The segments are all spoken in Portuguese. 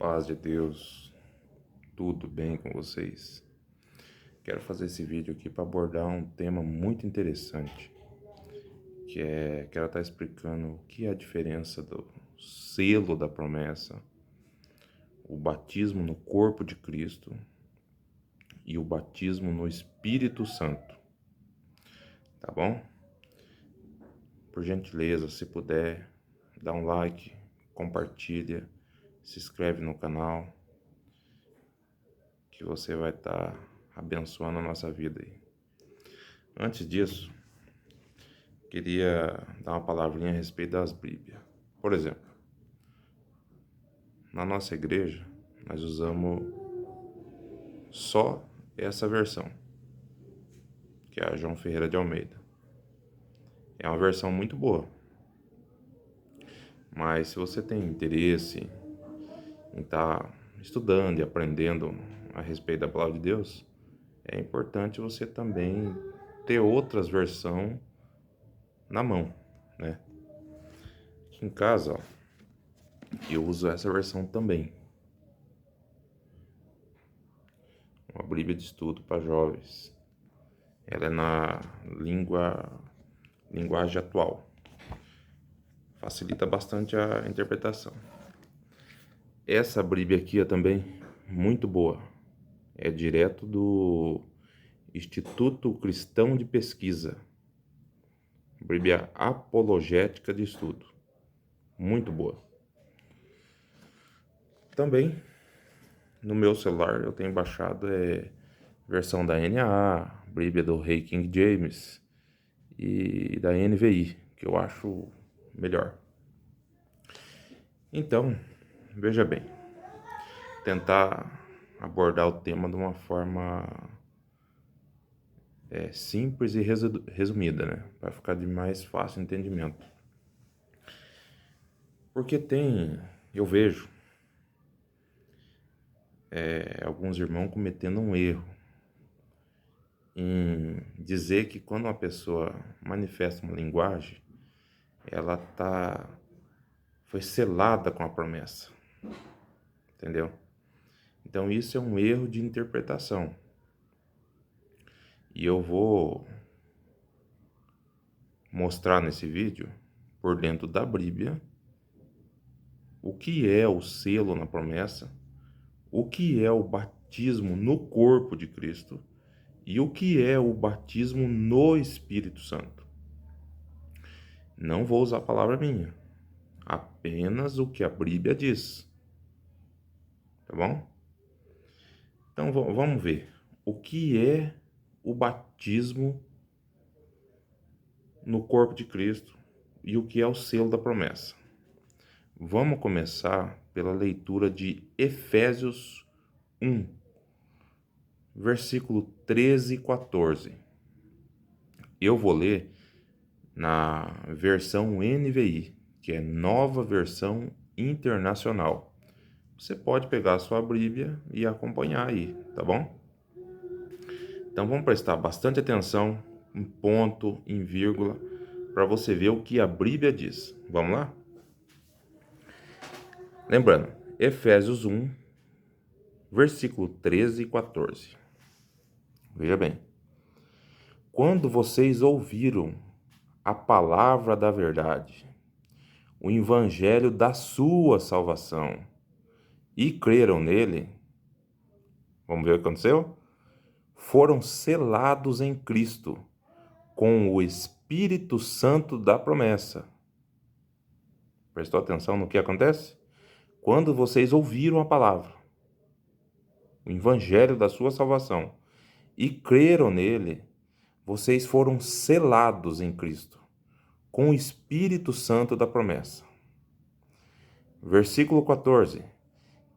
Paz de Deus, tudo bem com vocês? Quero fazer esse vídeo aqui para abordar um tema muito interessante, quero estar explicando o que é a diferença do selo da promessa, o batismo no corpo de Cristo e o batismo no Espírito Santo, tá bom? Por gentileza, se puder, dá um like, compartilha, se inscreve no canal, que você vai estar abençoando a nossa vida aí. Antes disso, queria dar uma palavrinha a respeito das Bíblias. Por exemplo, na nossa igreja, nós usamos só essa versão, que é a João Ferreira de Almeida. É uma versão muito boa, mas se você tem interesse em estar estudando e aprendendo a respeito da palavra de Deus, é importante você também ter outras versões na mão, né? Aqui em casa, ó, eu uso essa versão também. Uma Bíblia de estudo para jovens. Ela é na linguagem atual. Facilita bastante a interpretação. Essa Bíblia aqui é também muito boa. É direto do Instituto Cristão de Pesquisa. Bíblia apologética de estudo. Muito boa. Também no meu celular eu tenho baixado versão da NAA, Bíblia do Rei King James e da NVI, que eu acho melhor. Então, veja bem, tentar abordar o tema de uma forma simples e resumida, né? Para ficar de mais fácil entendimento. Porque eu vejo alguns irmãos cometendo um erro em dizer que quando uma pessoa manifesta uma linguagem, ela foi selada com a promessa, entendeu? Então isso é um erro de interpretação. E eu vou mostrar nesse vídeo, por dentro da Bíblia, o que é o selo na promessa, o que é o batismo no corpo de Cristo e o que é o batismo no Espírito Santo. Não vou usar a palavra minha, apenas o que a Bíblia diz, tá bom? Então vamos ver o que é o batismo no corpo de Cristo e o que é o selo da promessa. Vamos começar pela leitura de Efésios 1, versículo 13 e 14. Eu vou ler na versão NVI, que é Nova Versão Internacional. Você pode pegar a sua Bíblia e acompanhar aí, tá bom? Então vamos prestar bastante atenção em ponto, em vírgula, para você ver o que a Bíblia diz. Vamos lá? Lembrando, Efésios 1, versículo 13 e 14. Veja bem. Quando vocês ouviram a palavra da verdade, o evangelho da sua salvação, e creram nele, vamos ver o que aconteceu? Foram selados em Cristo com o Espírito Santo da promessa. Prestou atenção no que acontece? Quando vocês ouviram a palavra, o evangelho da sua salvação, e creram nele, vocês foram selados em Cristo com o Espírito Santo da promessa. Versículo 14.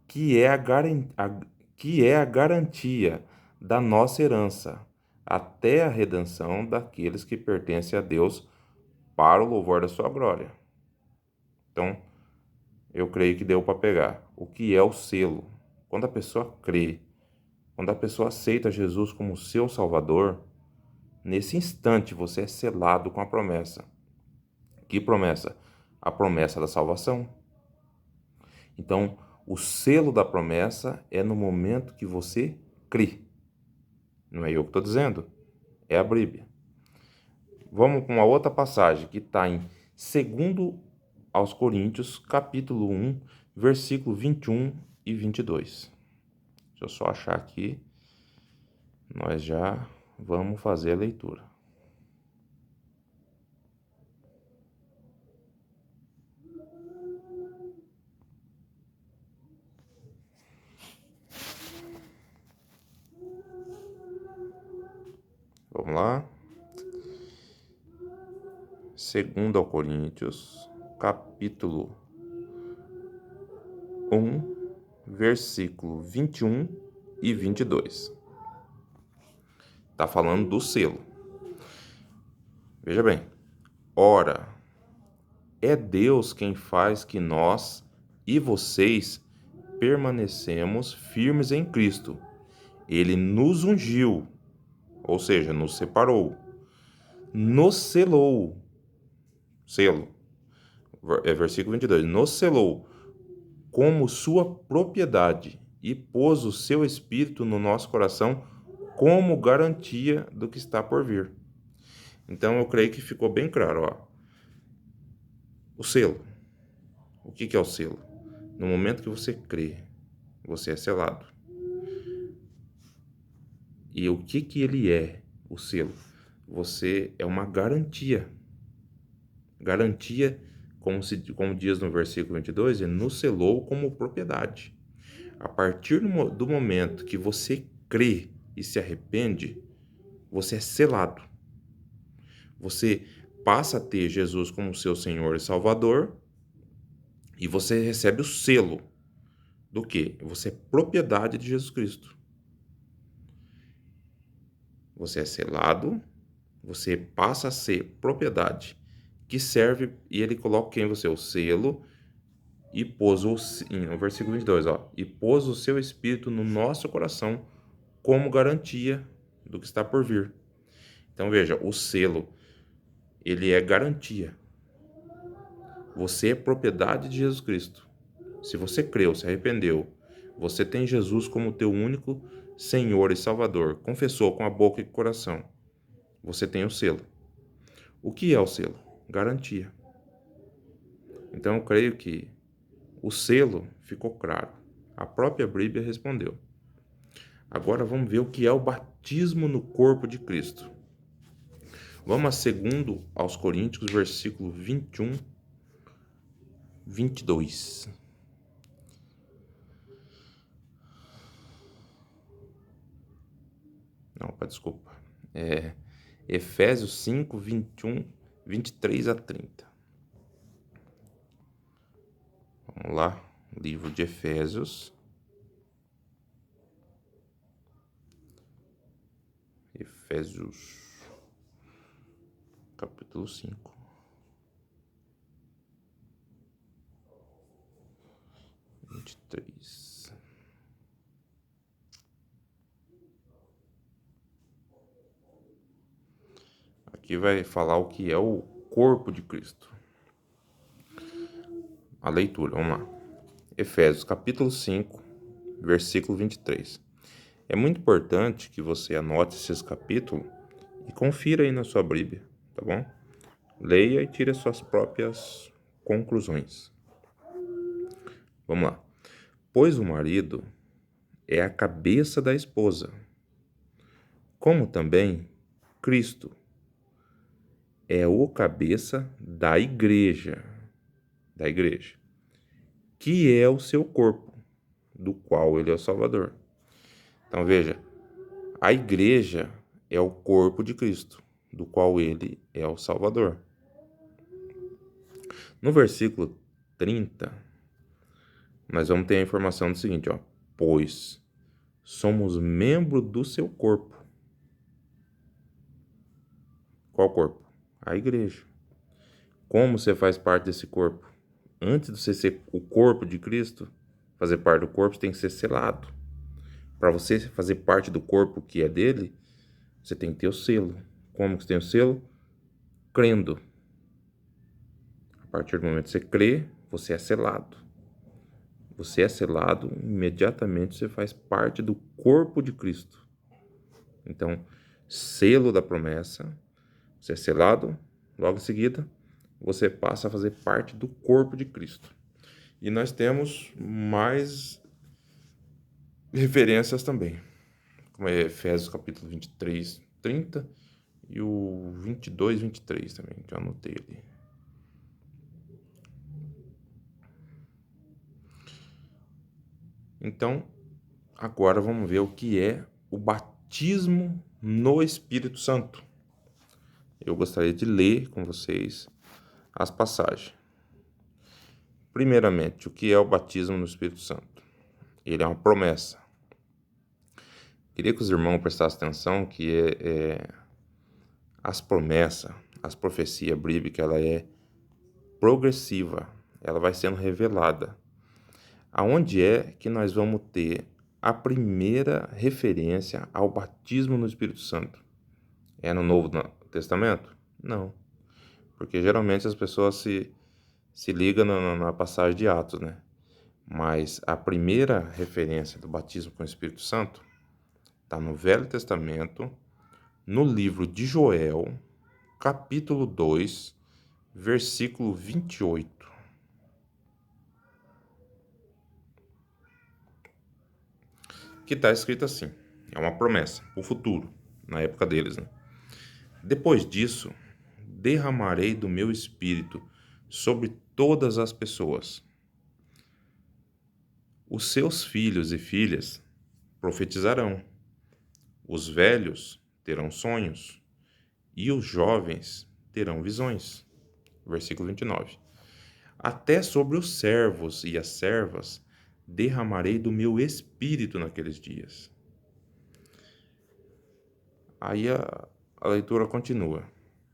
Que é a garantia da nossa herança, até a redenção daqueles que pertencem a Deus, para o louvor da sua glória. Então, eu creio que deu para pegar. O que é o selo? Quando a pessoa crê, quando a pessoa aceita Jesus como seu Salvador, nesse instante você é selado com a promessa. Que promessa? A promessa da salvação. Então, O selo da promessa é no momento que você crê. Não é eu que estou dizendo, é a Bíblia. Vamos com uma outra passagem que está em 2 aos Coríntios, capítulo 1, versículo 21 e 22. Deixa eu só achar aqui, nós já vamos fazer a leitura. Vamos lá. 2 aos Coríntios, capítulo 1, versículo 21 e 22. Está falando do selo. Veja bem. Ora, é Deus quem faz que nós e vocês permanecemos firmes em Cristo. Ele nos ungiu, ou seja, nos separou, nos selou, selo, versículo 22, nos selou como sua propriedade e pôs o seu Espírito no nosso coração como garantia do que está por vir. Então eu creio que ficou bem claro, ó. O selo. O que é o selo? No momento que você crê, você é selado. E o que ele é, o selo? Você é uma garantia. Garantia, como diz no versículo 22, ele nos selou como propriedade. A partir do momento que você crê e se arrepende, você é selado. Você passa a ter Jesus como seu Senhor e Salvador e você recebe o selo do quê? Você é propriedade de Jesus Cristo. Você é selado, você passa a ser propriedade que serve, e ele coloca quem você? O selo, e pôs no versículo 22, ó, e pôs o seu Espírito no nosso coração como garantia do que está por vir. Então veja, o selo, ele é garantia. Você é propriedade de Jesus Cristo. Se você creu, se arrependeu, você tem Jesus como teu único Senhor e Salvador, confessou com a boca e com o coração, você tem o selo. O que é o selo? Garantia. Então eu creio que o selo ficou claro. A própria Bíblia respondeu. Agora vamos ver o que é o batismo no corpo de Cristo. Vamos a 2 aos Coríntios, versículo 21, 22. Não, desculpa. Efésios 5, 21, 23 a 30. Vamos lá, livro de Efésios. Efésios, capítulo 5. Aqui vai falar o que é o corpo de Cristo. A leitura, vamos lá. Efésios, capítulo 5, versículo 23. É muito importante que você anote esses capítulos e confira aí na sua Bíblia, tá bom? Leia e tire as suas próprias conclusões. Vamos lá. Pois o marido é a cabeça da esposa, como também Cristo é o cabeça da igreja, que é o seu corpo, do qual ele é o Salvador. Então veja, a igreja é o corpo de Cristo, do qual ele é o Salvador. No versículo 30, nós vamos ter a informação do seguinte, ó, pois somos membro do seu corpo. Qual corpo? A igreja. Como você faz parte desse corpo? Antes de você ser o corpo de Cristo, fazer parte do corpo, você tem que ser selado. Para você fazer parte do corpo que é dele, você tem que ter o selo. Como que você tem o selo? Crendo. A partir do momento que você crê, você é selado. Você é selado, imediatamente você faz parte do corpo de Cristo. Então, selo da promessa, você é selado, logo em seguida, você passa a fazer parte do corpo de Cristo. E nós temos mais referências também, como é Efésios capítulo 23, 30 e o 22, 23 também, que eu anotei ali. Então, agora vamos ver o que é o batismo no Espírito Santo. Eu gostaria de ler com vocês as passagens. Primeiramente, o que é o batismo no Espírito Santo? Ele é uma promessa. Queria que os irmãos prestassem atenção que as promessas, as profecias bíblicas, ela é progressiva, ela vai sendo revelada. Aonde é que nós vamos ter a primeira referência ao batismo no Espírito Santo? É no Novo Testamento? Não, porque geralmente as pessoas se ligam na passagem de Atos, né? Mas a primeira referência do batismo com o Espírito Santo está no Velho Testamento, no livro de Joel, capítulo 2, versículo 28. Que está escrito assim, é uma promessa, o futuro, na época deles, né? Depois disso, derramarei do meu espírito sobre todas as pessoas. Os seus filhos e filhas profetizarão, os velhos terão sonhos e os jovens terão visões. Versículo 29. Até sobre os servos e as servas derramarei do meu espírito naqueles dias. Aí a leitura continua.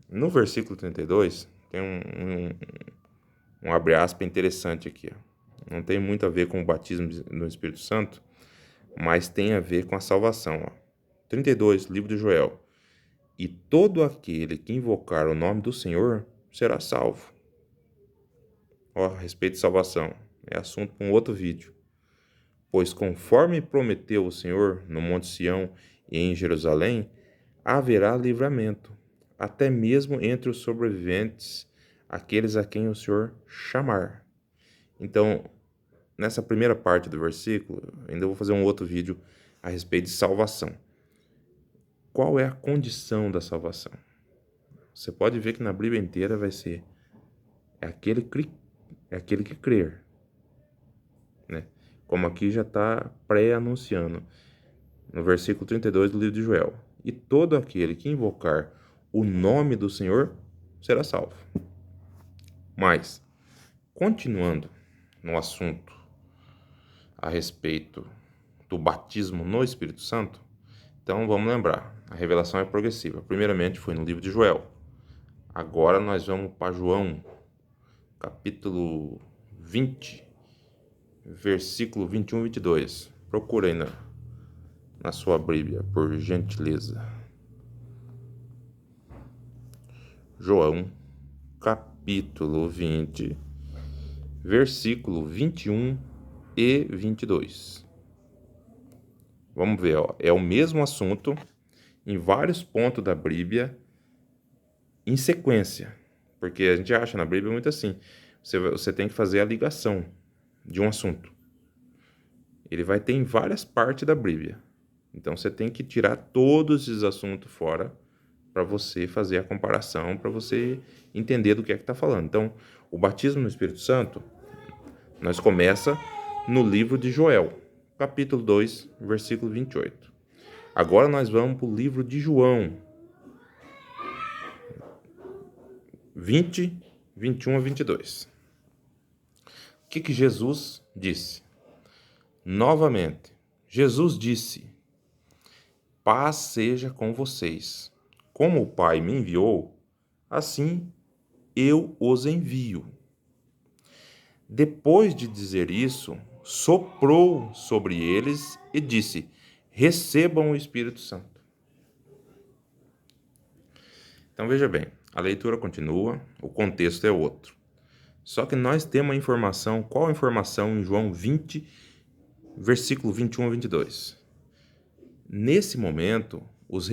No versículo 32, tem um abre aspas interessante aqui. Não tem muito a ver com o batismo no Espírito Santo, mas tem a ver com a salvação. 32, livro de Joel. E todo aquele que invocar o nome do Senhor será salvo. A respeito de salvação, é assunto para um outro vídeo. Pois conforme prometeu o Senhor no Monte Sião e em Jerusalém, haverá livramento, até mesmo entre os sobreviventes, aqueles a quem o Senhor chamar. Então, nessa primeira parte do versículo, ainda vou fazer um outro vídeo a respeito de salvação. Qual é a condição da salvação? Você pode ver que na Bíblia inteira vai ser aquele que crer, né? Como aqui já está pré-anunciando, no versículo 32 do livro de Joel. E todo aquele que invocar o nome do Senhor será salvo. Mas, continuando no assunto a respeito do batismo no Espírito Santo, então vamos lembrar, a revelação é progressiva. Primeiramente foi no livro de Joel. Agora nós vamos para João, capítulo 20, versículo 21 e 22. Procura aí na sua Bíblia, por gentileza. João, capítulo 20, versículo 21 e 22. Vamos ver, ó, é o mesmo assunto em vários pontos da Bíblia em sequência, porque a gente acha na Bíblia muito assim, você tem que fazer a ligação de um assunto. Ele vai ter em várias partes da Bíblia, então você tem que tirar todos esses assuntos fora para você fazer a comparação, para você entender do que é que está falando. Então, o batismo no Espírito Santo, nós começa no livro de Joel, capítulo 2, versículo 28. Agora nós vamos para o livro de João, 20, 21 a 22. O que Jesus disse? Novamente, Jesus disse: paz seja com vocês. Como o Pai me enviou, assim eu os envio. Depois de dizer isso, soprou sobre eles e disse: recebam o Espírito Santo. Então veja bem, a leitura continua, o contexto é outro. Só que nós temos a informação, qual a informação em João 20, versículo 21 a 22? Nesse momento, os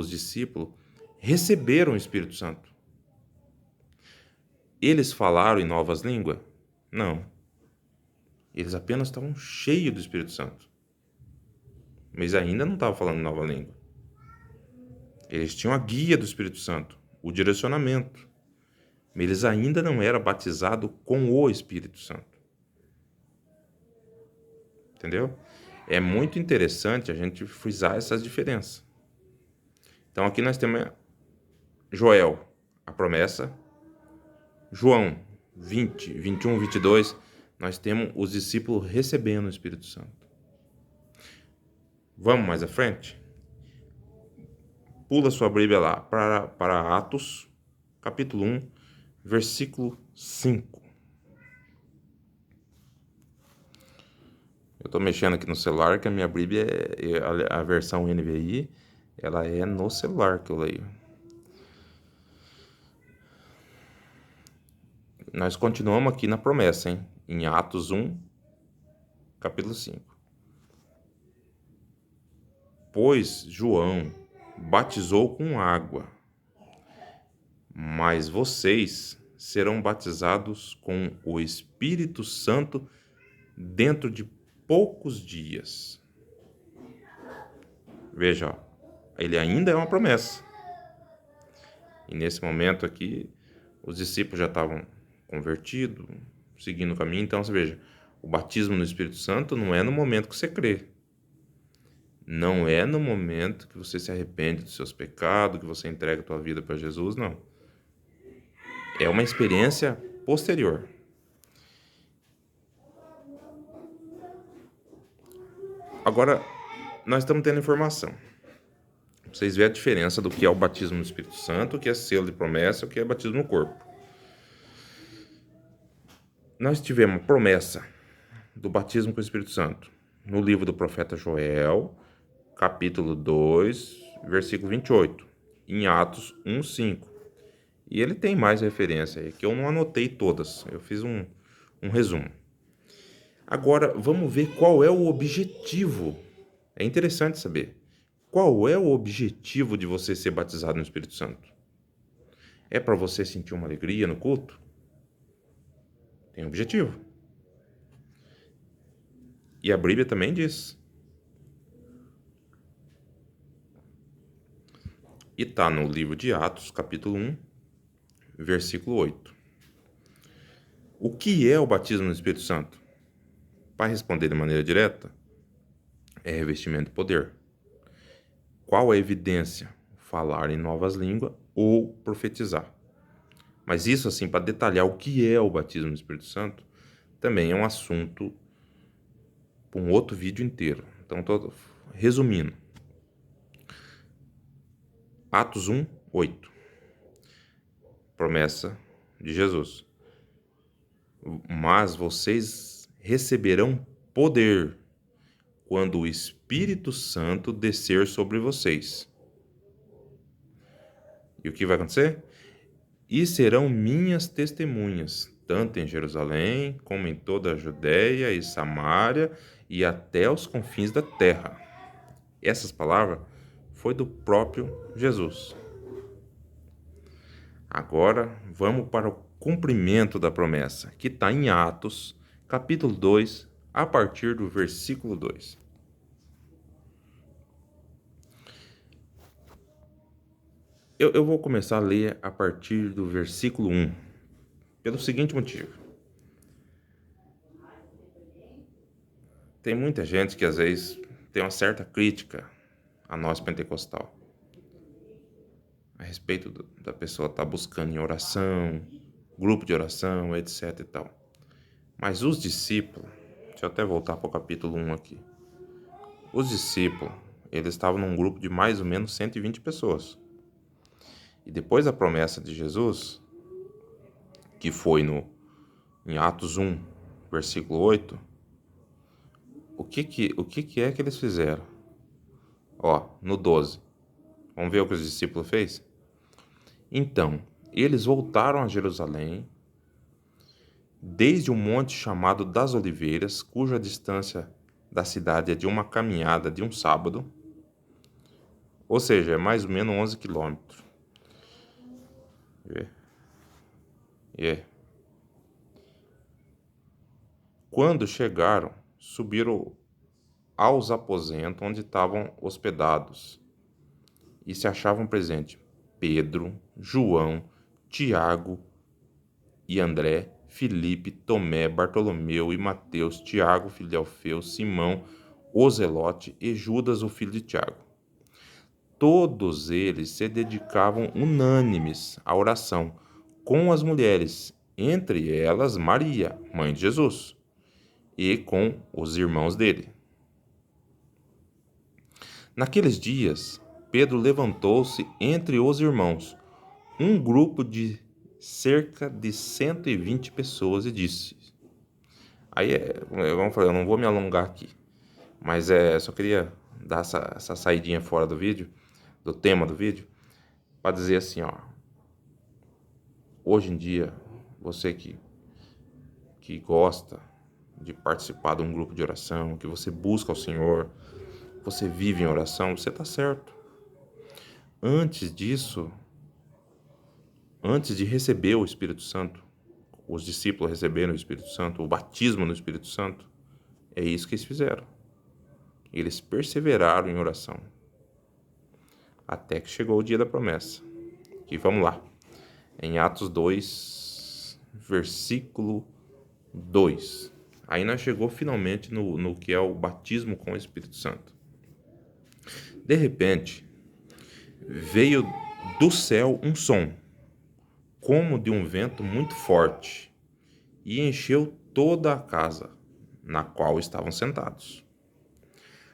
discípulos receberam o Espírito Santo. Eles falaram em novas línguas? Não. Eles apenas estavam cheios do Espírito Santo. Mas ainda não estavam falando nova língua. Eles tinham a guia do Espírito Santo, o direcionamento. Mas eles ainda não eram batizados com o Espírito Santo. Entendeu? É muito interessante a gente frisar essas diferenças. Então aqui nós temos Joel, a promessa. João 20, 21, 22, nós temos os discípulos recebendo o Espírito Santo. Vamos mais à frente? Pula sua Bíblia lá para Atos, capítulo 1, versículo 5. Eu estou mexendo aqui no celular, que a minha Bíblia, a versão NVI, ela é no celular que eu leio. Nós continuamos aqui na promessa, hein? Em Atos 1, capítulo 5. Pois João batizou com água, mas vocês serão batizados com o Espírito Santo dentro de poucos dias. Veja, ele ainda é uma promessa. E nesse momento aqui, os discípulos já estavam convertidos, seguindo o caminho. Então, você veja, o batismo no Espírito Santo não é no momento que você crê. Não é no momento que você se arrepende dos seus pecados, que você entrega a tua vida para Jesus, não. É uma experiência posterior. Agora, nós estamos tendo informação. Vocês veem a diferença do que é o batismo no Espírito Santo, o que é selo de promessa, o que é batismo no corpo. Nós tivemos a promessa do batismo com o Espírito Santo no livro do profeta Joel, capítulo 2, versículo 28, em Atos 1, 5. E ele tem mais referência aí, que eu não anotei todas, eu fiz um resumo. Agora, vamos ver qual é o objetivo. É interessante saber. Qual é o objetivo de você ser batizado no Espírito Santo? É para você sentir uma alegria no culto? Tem objetivo. E a Bíblia também diz. E está no livro de Atos, capítulo 1, versículo 8. O que é o batismo no Espírito Santo? Para responder de maneira direta, é revestimento de poder. Qual é a evidência? Falar em novas línguas ou profetizar. Mas isso, assim, para detalhar o que é o batismo no Espírito Santo, também é um assunto para um outro vídeo inteiro. Então, estou resumindo. Atos 1, 8. Promessa de Jesus. Mas vocês receberão poder quando o Espírito Santo descer sobre vocês. E o que vai acontecer? E serão minhas testemunhas, tanto em Jerusalém, como em toda a Judéia e Samária e até os confins da terra. Essas palavras foi do próprio Jesus. Agora vamos para o cumprimento da promessa, que está em Atos, capítulo 2, a partir do versículo 2. Eu vou começar a ler a partir do versículo 1, pelo seguinte motivo. Tem muita gente que às vezes tem uma certa crítica a nós pentecostal, a respeito da pessoa estar buscando em oração, grupo de oração, etc e tal. Mas os discípulos, deixa eu até voltar para o capítulo 1 aqui. Os discípulos, eles estavam num grupo de mais ou menos 120 pessoas. E depois da promessa de Jesus, que foi em Atos 1, versículo 8, o que é que eles fizeram? Ó, no 12. Vamos ver o que os discípulos fez? Então, eles voltaram a Jerusalém desde um monte chamado das Oliveiras, cuja distância da cidade é de uma caminhada de um sábado, ou seja, é mais ou menos 11 quilômetros. Quando chegaram, subiram aos aposentos onde estavam hospedados e se achavam presentes Pedro, João, Tiago e André, Filipe, Tomé, Bartolomeu e Mateus, Tiago, filho de Alfeu, Simão, o Zelote e Judas, o filho de Tiago. Todos eles se dedicavam unânimes à oração com as mulheres, entre elas Maria, mãe de Jesus, e com os irmãos dele. Naqueles dias, Pedro levantou-se entre os irmãos, um grupo de cerca de 120 pessoas, e disse... Vamos falar, eu não vou me alongar aqui, mas só queria dar essa saidinha fora do vídeo, do tema do vídeo, para dizer assim, ó, hoje em dia, você que gosta de participar de um grupo de oração, que você busca o Senhor, você vive em oração, você está certo. Antes disso, antes de receber o Espírito Santo, os discípulos receberam o Espírito Santo, o batismo no Espírito Santo, é isso que eles fizeram. Eles perseveraram em oração, até que chegou o dia da promessa. E vamos lá, em Atos 2, versículo 2. Aí nós chegou finalmente no que é o batismo com o Espírito Santo. De repente, veio do céu um som, como de um vento muito forte, e encheu toda a casa na qual estavam sentados.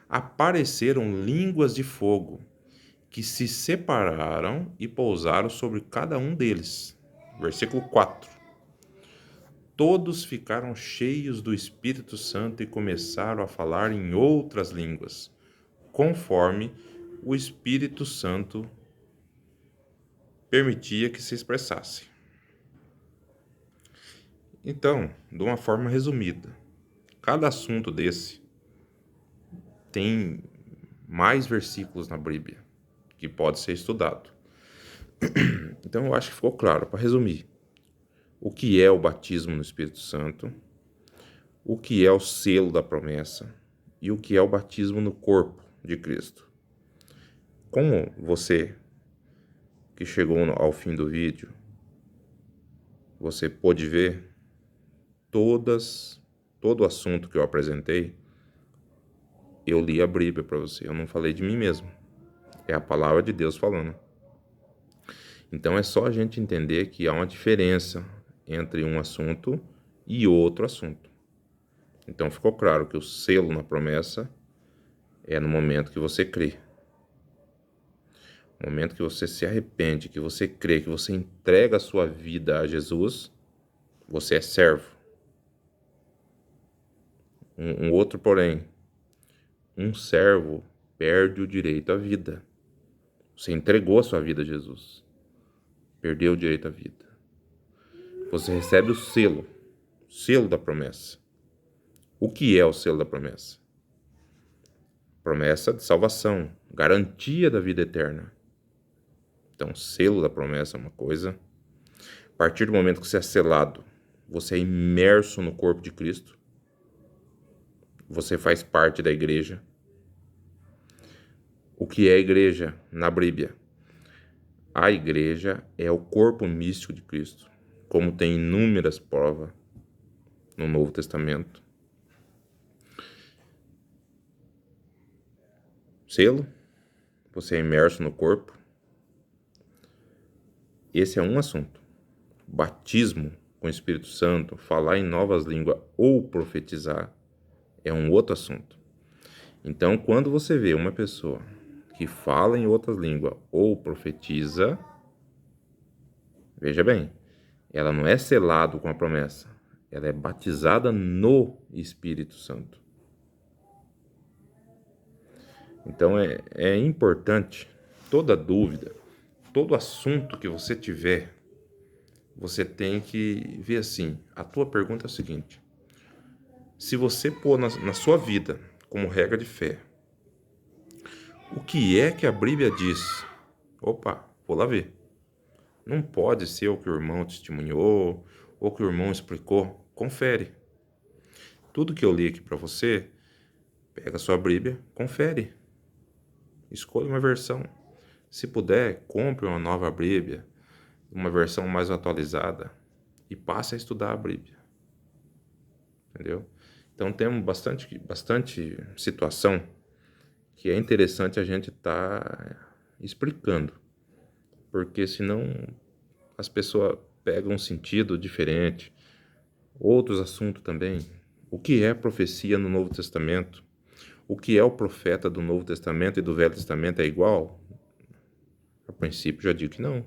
Apareceram línguas de fogo, que se separaram e pousaram sobre cada um deles. Versículo 4. Todos ficaram cheios do Espírito Santo e começaram a falar em outras línguas, conforme o Espírito Santo permitia que se expressasse. Então, de uma forma resumida, cada assunto desse tem mais versículos na Bíblia que pode ser estudado. Então, eu acho que ficou claro. Para resumir, o que é o batismo no Espírito Santo, o que é o selo da promessa e o que é o batismo no corpo de Cristo. Como você que chegou ao fim do vídeo, você pôde ver todo o assunto que eu apresentei, eu li a Bíblia para você, eu não falei de mim mesmo. É a palavra de Deus falando. Então é só a gente entender que há uma diferença entre um assunto e outro assunto. Então ficou claro que o selo na promessa é no momento que você crê. No momento que você se arrepende, que você crê, que você entrega a sua vida a Jesus, você é servo. Um outro porém, um servo perde o direito à vida. Você entregou a sua vida a Jesus, perdeu o direito à vida. Você recebe o selo da promessa. O que é o selo da promessa? Promessa de salvação, garantia da vida eterna. Então, o selo da promessa é uma coisa. A partir do momento que você é selado, você é imerso no corpo de Cristo. Você faz parte da igreja. O que é a igreja na Bíblia? A igreja é o corpo místico de Cristo, como tem inúmeras provas no Novo Testamento. Selo, você é imerso no corpo. Esse é um assunto. Batismo com o Espírito Santo, falar em novas línguas ou profetizar é um outro assunto. Então, quando você vê uma pessoa que fala em outras línguas ou profetiza, veja bem, ela não é selada com a promessa, ela é batizada no Espírito Santo. Então é importante, toda dúvida, todo assunto que você tiver, você tem que ver assim, a tua pergunta é a seguinte: se você pôr na sua vida como regra de fé, o que é que a Bíblia diz? Opa, vou lá ver. Não pode ser o que o irmão testemunhou, ou que o irmão explicou. Confere. Tudo que eu li aqui para você, pega a sua Bíblia, confere. Escolha uma versão. Se puder, compre uma nova Bíblia, uma versão mais atualizada, e passe a estudar a Bíblia. Entendeu? Então temos bastante situação que é interessante a gente estar explicando, porque senão as pessoas pegam um sentido diferente. Outros assuntos também. O que é profecia no Novo Testamento? O que é o profeta do Novo Testamento e do Velho Testamento é igual? A princípio já digo que não.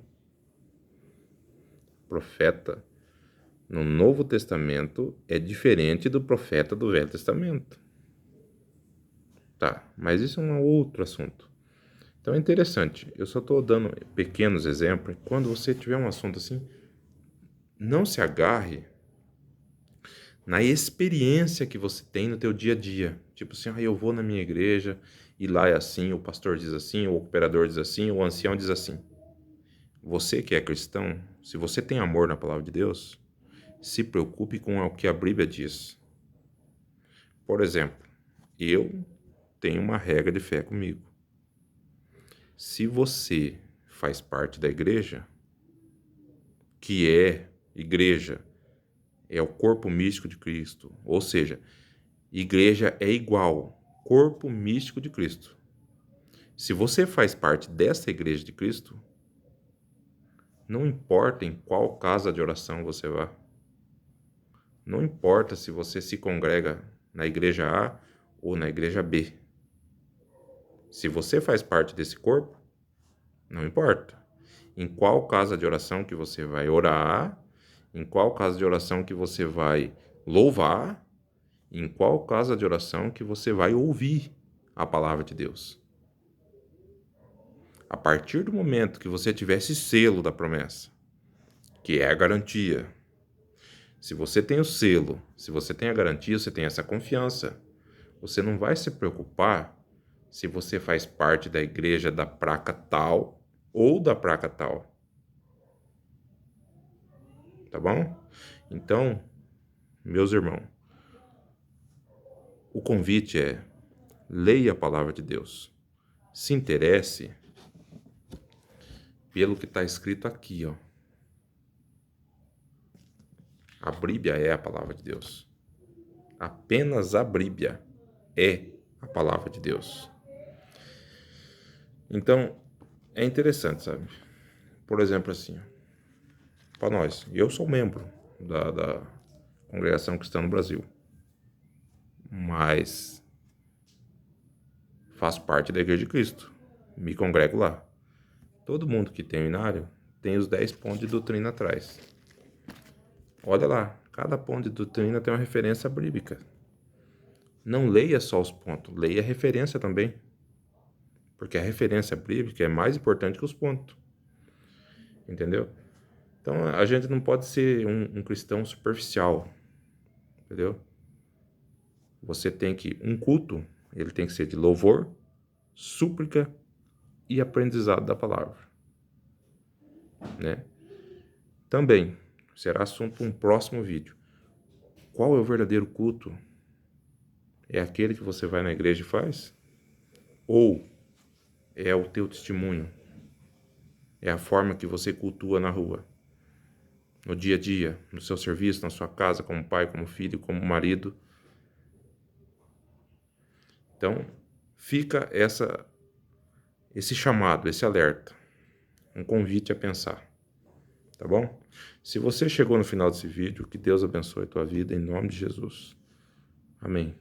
Profeta no Novo Testamento é diferente do profeta do Velho Testamento. Tá, mas isso é um outro assunto. Então é interessante. Eu só estou dando pequenos exemplos. Quando você tiver um assunto assim, não se agarre na experiência que você tem no teu dia a dia. Tipo assim, eu vou na minha igreja e lá é assim, o pastor diz assim, o operador diz assim, o ancião diz assim. Você que é cristão, se você tem amor na palavra de Deus, se preocupe com o que a Bíblia diz. Por exemplo, eu tenho uma regra de fé comigo. Se você faz parte da igreja, que é igreja, é o corpo místico de Cristo, ou seja, igreja é igual corpo místico de Cristo. Se você faz parte dessa igreja de Cristo, não importa em qual casa de oração você vá, não importa se você se congrega na igreja A ou na igreja B. Se você faz parte desse corpo, não importa em qual casa de oração que você vai orar, em qual casa de oração que você vai louvar, em qual casa de oração que você vai ouvir a palavra de Deus. A partir do momento que você tiver esse selo da promessa, que é a garantia, se você tem o selo, se você tem a garantia, você tem essa confiança, você não vai se preocupar se você faz parte da igreja da placa tal ou da placa tal. Tá bom? Então, meus irmãos, o convite é: leia a palavra de Deus. Se interesse pelo que está escrito aqui, ó. A Bíblia é a palavra de Deus. Apenas a Bíblia é a palavra de Deus. Então, é interessante, sabe? Por exemplo, assim, para nós, eu sou membro da Congregação Cristã no Brasil, mas faço parte da Igreja de Cristo, me congrego lá. Todo mundo que tem o inário tem os 10 pontos de doutrina atrás. Olha lá, cada ponto de doutrina tem uma referência bíblica. Não leia só os pontos, leia a referência também. Porque a referência bíblica é mais importante que os pontos. Entendeu? Então a gente não pode ser um cristão superficial. Entendeu? Você tem que, um culto, ele tem que ser de louvor, súplica e aprendizado da palavra. Né? Também será assunto para um próximo vídeo. Qual é o verdadeiro culto? É aquele que você vai na igreja e faz? Ou é o teu testemunho? É a forma que você cultua na rua? No dia a dia, no seu serviço, na sua casa, como pai, como filho, como marido? Então, fica esse chamado, esse alerta, um convite a pensar, tá bom? Se você chegou no final desse vídeo, que Deus abençoe a tua vida em nome de Jesus. Amém.